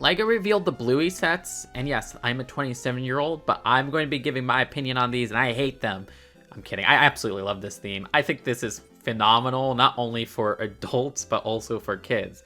LEGO revealed the Bluey sets, and yes, I'm a 27-year-old, but I'm going to be giving my opinion on these, and I hate them. I'm kidding. I absolutely love this theme. I think this is phenomenal, not only for adults, but also for kids.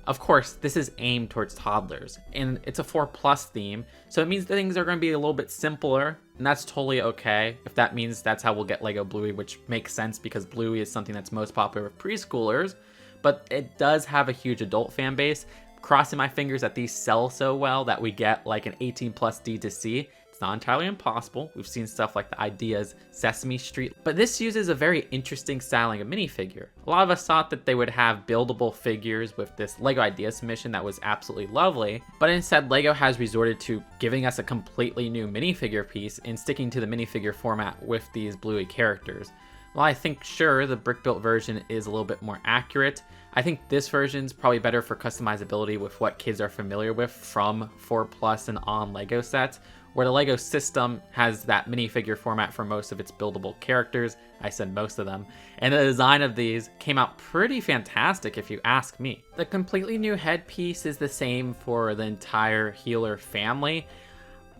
Of course, this is aimed towards toddlers, and it's a 4+ theme, so it means things are going to be a little bit simpler, and that's totally okay. If that means that's how we'll get LEGO Bluey, which makes sense because Bluey is something that's most popular with preschoolers, but it does have a huge adult fan base. Crossing my fingers that these sell so well that we get like an 18+ D2C. It's not entirely impossible. We've seen stuff like the Ideas Sesame Street, but this uses a very interesting styling of minifigure. A lot of us thought that they would have buildable figures with this LEGO Ideas submission that was absolutely lovely, but instead LEGO has resorted to giving us a completely new minifigure piece and sticking to the minifigure format with these Bluey characters. While I think sure the brick-built version is a little bit more accurate, I think this version's probably better for customizability with what kids are familiar with from 4+ and on LEGO sets, where the LEGO system has that minifigure format for most of its buildable characters. I said most of them. And the design of these came out pretty fantastic if you ask me. The completely new headpiece is the same for the entire Healer family.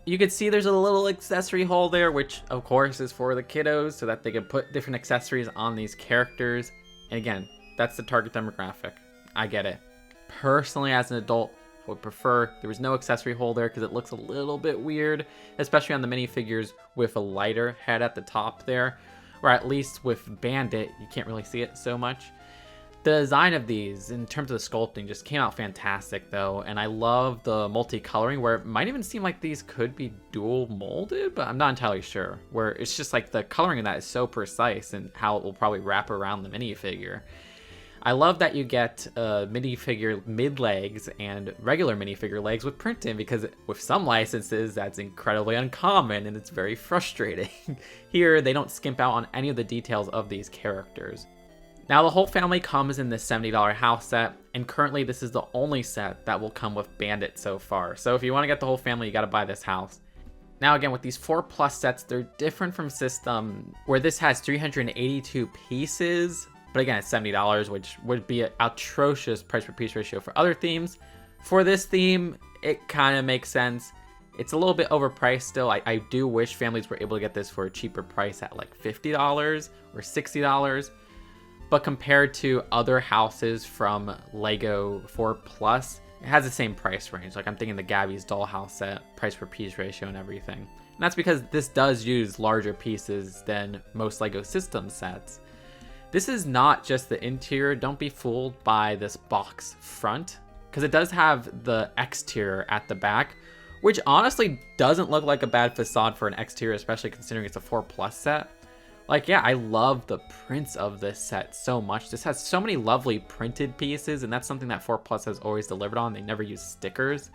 You can see there's a little accessory hole there, which of course is for the kiddos so that they can put different accessories on these characters. And again, that's the target demographic. I get it. Personally, as an adult, I would prefer there was no accessory hole there because it looks a little bit weird, especially on the minifigures with a lighter head at the top there, or at least with Bandit, you can't really see it so much. The design of these, in terms of the sculpting, just came out fantastic though, and I love the multicoloring where it might even seem like these could be dual molded, but I'm not entirely sure, where it's just like the coloring of that is so precise and how it will probably wrap around the minifigure. I love that you get minifigure mid-legs and regular minifigure legs with print in, because with some licenses that's incredibly uncommon and it's very frustrating. Here they don't skimp out on any of the details of these characters. Now the whole family comes in this $70 house set, and currently this is the only set that will come with Bandit so far. So if you want to get the whole family, you got to buy this house. Now again, with these 4+ sets, they're different from System, where this has 382 pieces, but again, it's $70, which would be an atrocious price per piece ratio for other themes. For this theme, it kind of makes sense. It's a little bit overpriced still. I do wish families were able to get this for a cheaper price at like $50 or $60. But compared to other houses from LEGO 4+, it has the same price range. Like I'm thinking the Gabby's Dollhouse set, price per piece ratio and everything. And that's because this does use larger pieces than most LEGO system sets. This is not just the interior. Don't be fooled by this box front, because it does have the exterior at the back, which honestly doesn't look like a bad facade for an exterior, especially considering it's a 4+ set. Like, yeah, I love the prints of this set so much. This has so many lovely printed pieces, and that's something that 4+ has always delivered on. They never use stickers.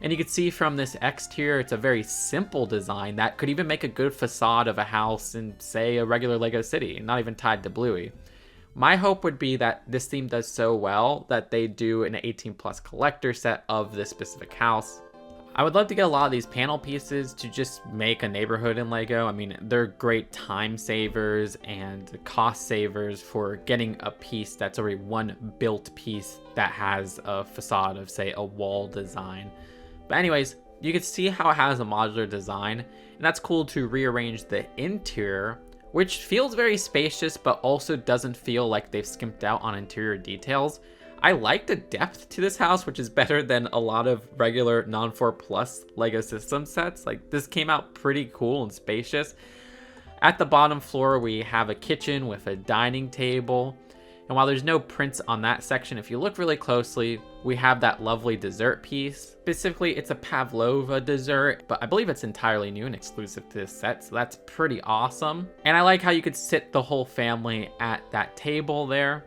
And you can see from this exterior, it's a very simple design that could even make a good facade of a house in, say, a regular LEGO city, not even tied to Bluey. My hope would be that this theme does so well that they do an 18+ collector set of this specific house. I would love to get a lot of these panel pieces to just make a neighborhood in LEGO. I mean, they're great time savers and cost savers for getting a piece that's already one built piece that has a facade of, say, a wall design. But anyways, you can see how it has a modular design, and that's cool to rearrange the interior, which feels very spacious, but also doesn't feel like they've skimped out on interior details. I like the depth to this house, which is better than a lot of regular non-4+ LEGO system sets. Like, this came out pretty cool and spacious. At the bottom floor, we have a kitchen with a dining table. And while there's no prints on that section, if you look really closely, we have that lovely dessert piece. Specifically, it's a pavlova dessert, but I believe it's entirely new and exclusive to this set, so that's pretty awesome. And I like how you could sit the whole family at that table there.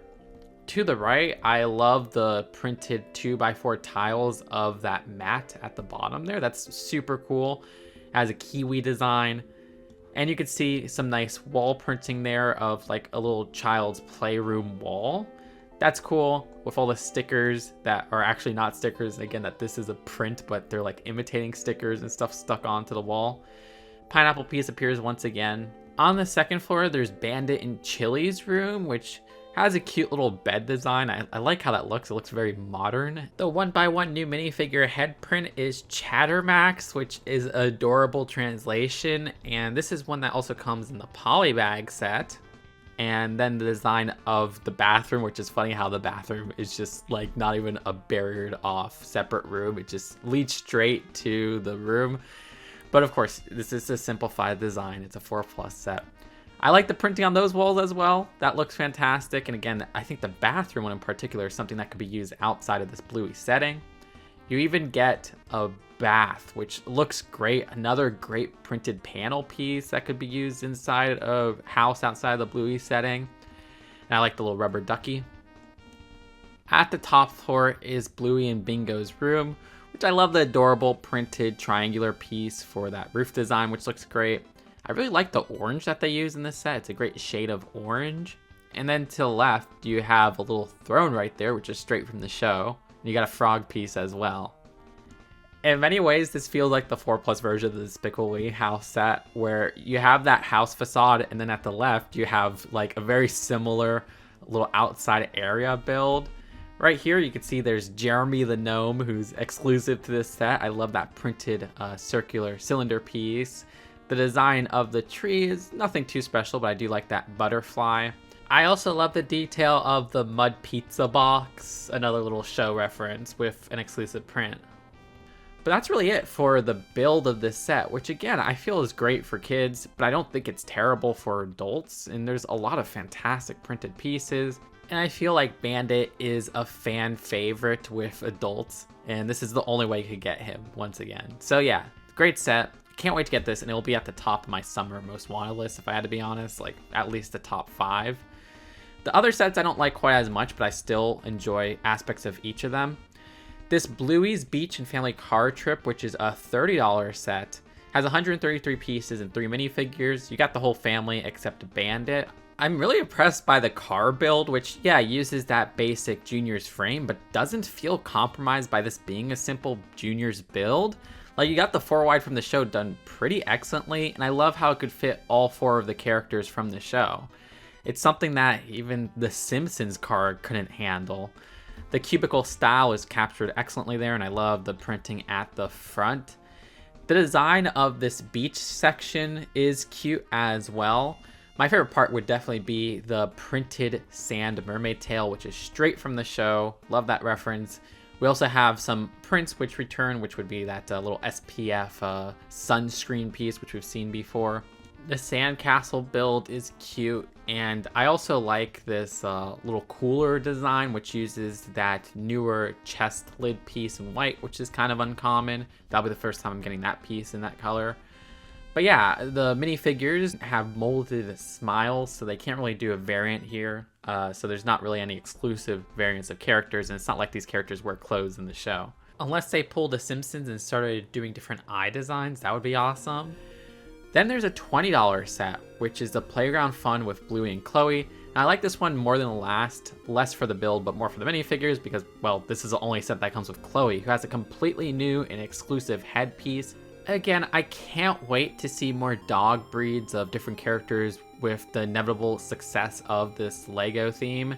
To the right, I love the printed 2x4 tiles of that mat at the bottom there. That's super cool. It has a kiwi design. And you can see some nice wall printing there of like a little child's playroom wall. That's cool, with all the stickers that are actually not stickers. Again, that this is a print, but they're like imitating stickers and stuff stuck onto the wall. Pineapple piece appears once again. On the second floor, there's Bandit and Chili's room, which Has a cute little bed design. I like how that looks. It looks very modern. The 1x1 new minifigure head print is Chattermax, which is adorable translation. And this is one that also comes in the Polybag set. And then the design of the bathroom, which is funny how the bathroom is just like not even a barriered off separate room. It just leads straight to the room. But of course, this is a simplified design. It's a 4+ set. I like the printing on those walls as well. That looks fantastic. And again, I think the bathroom one in particular is something that could be used outside of this Bluey setting. You even get a bath, which looks great. Another great printed panel piece that could be used inside a house outside of the Bluey setting. And I like the little rubber ducky. At the top floor is Bluey and Bingo's room, which I love the adorable printed triangular piece for that roof design, which looks great. I really like the orange that they use in this set. It's a great shade of orange. And then to the left, you have a little throne right there, which is straight from the show. And you got a frog piece as well. In many ways, this feels like the 4+ version of the Despicable Me house set, where you have that house facade, and then at the left, you have like a very similar little outside area build. Right here, you can see there's Jeremy the Gnome, who's exclusive to this set. I love that printed circular cylinder piece. The design of the tree is nothing too special, but I do like that butterfly. I also love the detail of the mud pizza box, another little show reference with an exclusive print. But that's really it for the build of this set, which again, I feel is great for kids, but I don't think it's terrible for adults. And there's a lot of fantastic printed pieces. And I feel like Bandit is a fan favorite with adults. And this is the only way you could get him once again. So yeah, great set. Can't wait to get this, and it'll be at the top of my summer most wanted list if I had to be honest, like at least the top 5. The other sets I don't like quite as much, but I still enjoy aspects of each of them. This Bluey's Beach and Family Car Trip, which is a $30 set, has 133 pieces and 3 minifigures. You got the whole family except Bandit. I'm really impressed by the car build, which yeah, uses that basic Junior's frame, but doesn't feel compromised by this being a simple Junior's build. Like, you got the 4-wide from the show done pretty excellently, and I love how it could fit all 4 of the characters from the show. It's something that even the Simpsons card couldn't handle. The cubicle style is captured excellently there, and I love the printing at the front. The design of this beach section is cute as well. My favorite part would definitely be the printed sand mermaid tail, which is straight from the show. Love that reference. We also have some prints which return, which would be that little SPF sunscreen piece, which we've seen before. The sandcastle build is cute, and I also like this little cooler design, which uses that newer chest lid piece in white, which is kind of uncommon. That'll be the first time I'm getting that piece in that color. But yeah, the minifigures have molded smiles, so they can't really do a variant here. So there's not really any exclusive variants of characters, and it's not like these characters wear clothes in the show. Unless they pulled The Simpsons and started doing different eye designs, that would be awesome. Then there's a $20 set, which is the Playground Fun with Bluey and Chloe. And I like this one more than the last, less for the build, but more for the minifigures because, well, this is the only set that comes with Chloe, who has a completely new and exclusive headpiece. Again, I can't wait to see more dog breeds of different characters with the inevitable success of this LEGO theme.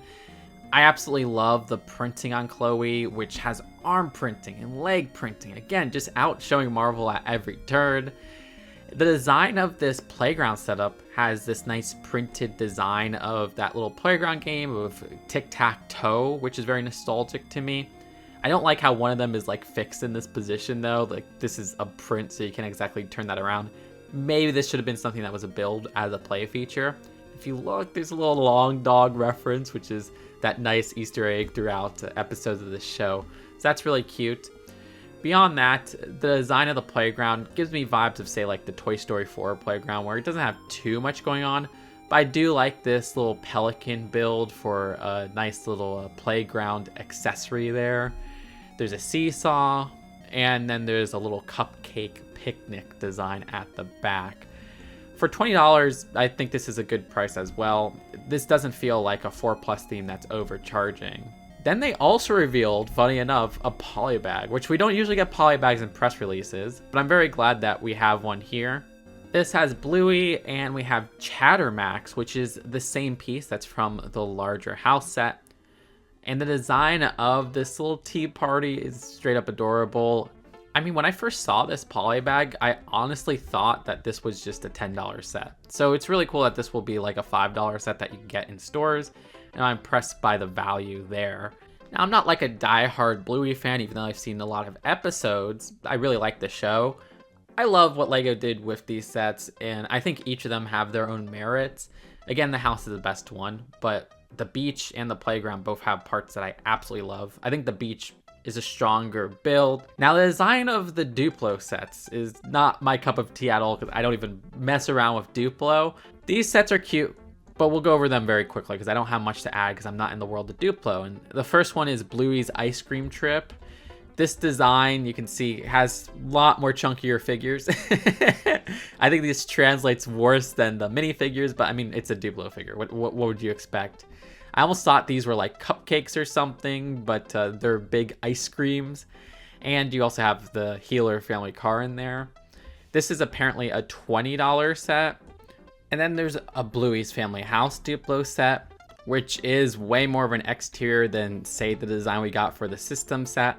I absolutely love the printing on Chloe, which has arm printing and leg printing. Again, just out showing Marvel at every turn. The design of this playground setup has this nice printed design of that little playground game of tic-tac-toe, which is very nostalgic to me. I don't like how one of them is like fixed in this position though. Like, this is a print, so you can't exactly turn that around. Maybe this should have been something that was a build as a play feature. If you look, there's a little long dog reference, which is that nice Easter egg throughout episodes of the show. So that's really cute. Beyond that, the design of the playground gives me vibes of, say, like the Toy Story 4 playground, where it doesn't have too much going on. But I do like this little pelican build for a nice little playground accessory there. There's a seesaw, and then there's a little cupcake picnic design at the back. For $20, I think this is a good price as well. This doesn't feel like a 4+ theme that's overcharging. Then they also revealed, funny enough, a polybag, which we don't usually get polybags in press releases, but I'm very glad that we have one here. This has Bluey, and we have Chattermax, which is the same piece that's from the larger house set. And the design of this little tea party is straight up adorable. I mean, when I first saw this Polybag, I honestly thought that this was just a $10 set. So it's really cool that this will be like a $5 set that you can get in stores, and I'm impressed by the value there. Now, I'm not like a die-hard Bluey fan, even though I've seen a lot of episodes. I really like the show. I love what LEGO did with these sets, and I think each of them have their own merits. Again, the house is the best one, but the beach and the playground both have parts that I absolutely love. I think the beach is a stronger build. Now, the design of the Duplo sets is not my cup of tea at all, because I don't even mess around with Duplo. These sets are cute, but we'll go over them very quickly because I don't have much to add because I'm not in the world of Duplo. And the first one is Bluey's ice cream trip. This design, you can see, has a lot more chunkier figures. I think this translates worse than the minifigures, but I mean, it's a Duplo figure. What would you expect? I almost thought these were like cupcakes or something, but they're big ice creams. And you also have the Healer family car in there. This is apparently a $20 set. And then there's a Bluey's family house Duplo set, which is way more of an X tier than, say, the design we got for the system set.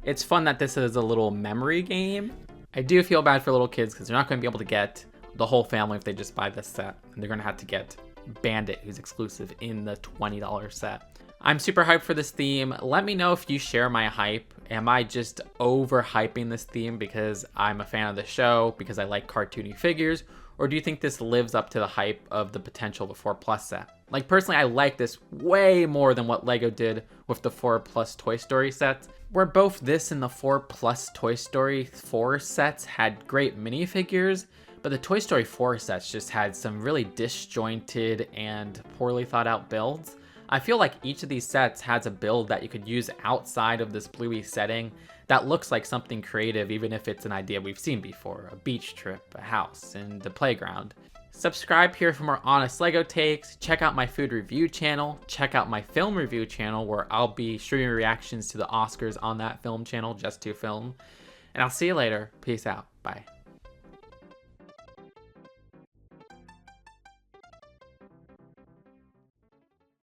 It's fun that this is a little memory game. I do feel bad for little kids because they're not going to be able to get the whole family if they just buy this set. And they're going to have to get Bandit, who's exclusive in the $20 set. I'm super hyped for this theme. Let me know if you share my hype. Am I just overhyping this theme because I'm a fan of the show, because I like cartoony figures? Or do you think this lives up to the hype of the potential of the 4 Plus set? Like, personally, I like this way more than what LEGO did with the 4 Plus Toy Story sets, where both this and the 4 Plus Toy Story 4 sets had great minifigures, but the Toy Story 4 sets just had some really disjointed and poorly thought out builds. I feel like each of these sets has a build that you could use outside of this Bluey setting that looks like something creative, even if it's an idea we've seen before: a beach trip, a house, and a playground. Subscribe here for more honest LEGO takes. Check out my food review channel. Check out my film review channel, where I'll be streaming reactions to the Oscars on that film channel, Just to Film. And I'll see you later. Peace out. Bye.